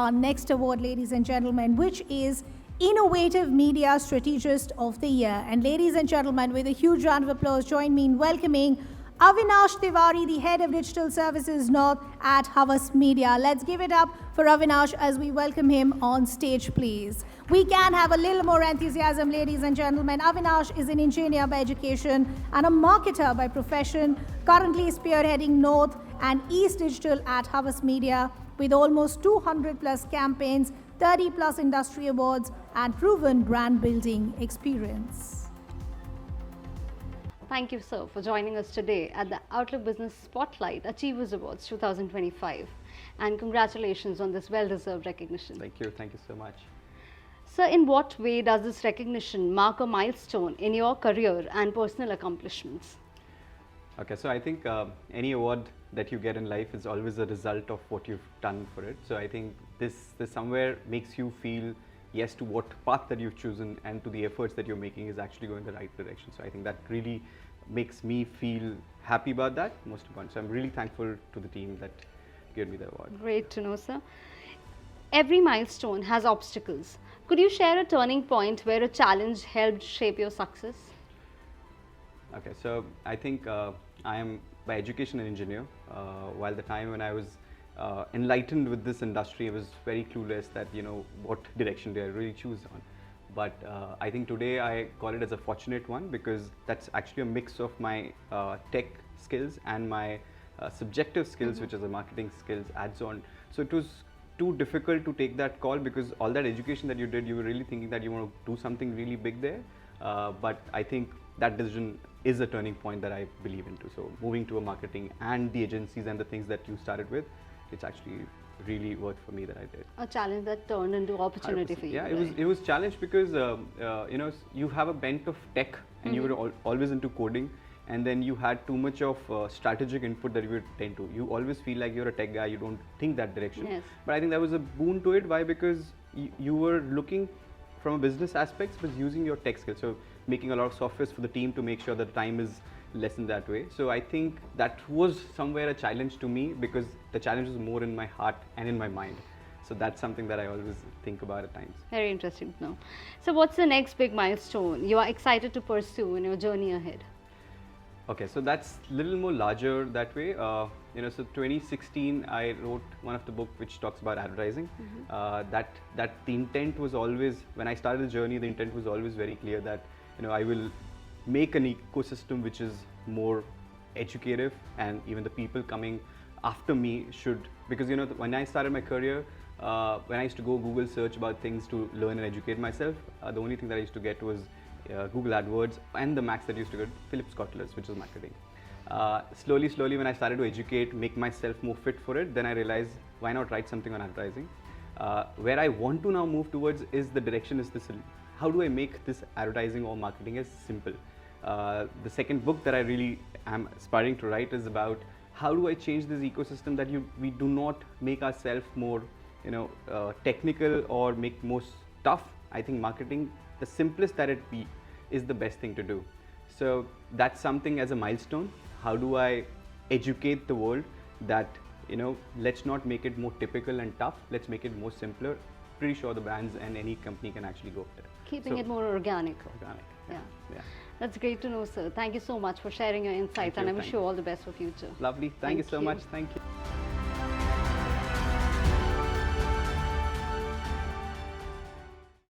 our next award, ladies and gentlemen, which is Innovative Media Strategist of the Year. And ladies and gentlemen, with a huge round of applause, join me in welcoming Avinash Tiwary, the Head of Digital Services North at Havas Media. Let's give it up for Avinash as we welcome him on stage, please. We can have a little more enthusiasm, ladies and gentlemen. Avinash is an engineer by education and a marketer by profession, currently spearheading North and East Digital at Havas Media with almost 200 plus campaigns, 30 plus industry awards, and proven brand building experience. Thank you, sir, for joining us today at the Outlook Business Spotlight Achievers Awards 2025. And congratulations on this well-deserved recognition. Thank you so much. Sir, in what way does this recognition mark a milestone in your career and personal accomplishments? Okay, so I think any award that you get in life is always a result of what you've done for it. So I think this somewhere makes you feel yes to what path that you've chosen and to the efforts that you're making is actually going the right direction. So I think that really makes me feel happy about that, most important. So I'm really thankful to the team that gave me the award. Great to know, sir. Every milestone has obstacles. Could you share a turning point where a challenge helped shape your success? Okay, so I think I am by education an engineer. While the time when I was enlightened with this industry, I was very clueless that what direction do I really choose on. But I think today I call it as a fortunate one because that's actually a mix of my tech skills and my subjective skills, which is the marketing skills adds on. So it was too difficult to take that call because all that education that you did, you were really thinking that you want to do something really big there. But I think that decision is a turning point that I believe into. So moving to a marketing and the agencies and the things that you started with, it's actually really worked for me that I did. A challenge that turned into opportunity 100%. For you. Yeah, it was challenge because you have a bent of tech and you were always into coding, and then you had too much of strategic input that you would tend to. You always feel like you're a tech guy, you don't think that direction. Yes. But I think that was a boon to it. Why? Because you were looking from a business aspects, but using your tech skills. So making a lot of softwares for the team to make sure that time is less in that way. So I think that was somewhere a challenge to me because the challenge was more in my heart and in my mind. So that's something that I always think about at times. Very interesting to know. So what's the next big milestone you are excited to pursue in your journey ahead? Okay, so that's a little more larger that way. So 2016, I wrote one of the book which talks about advertising. That the intent was always, when I started the journey, the intent was always very clear that I will make an ecosystem which is more educative, and even the people coming after me should, because when I started my career, when I used to go Google search about things to learn and educate myself, the only thing that I used to get was Google AdWords and the max that used to get Philip Kotler's, which is marketing. Slowly when I started to educate, make myself more fit for it, then I realized why not write something on advertising. Where I want to now move towards is the direction is this: how do I make this advertising or marketing as simple? The second book that I really am aspiring to write is about how do I change this ecosystem that we do not make ourselves more technical or make more tough. I think marketing, the simplest that it be, is the best thing to do. So that's something as a milestone. How do I educate the world that let's not make it more typical and tough, let's make it more simpler. Pretty sure the brands and any company can actually go there. Keeping it more organic. Yeah. That's great to know, sir. Thank you so much for sharing your insights, and I wish you all the best for future. Lovely. Thank you so much. Thank you.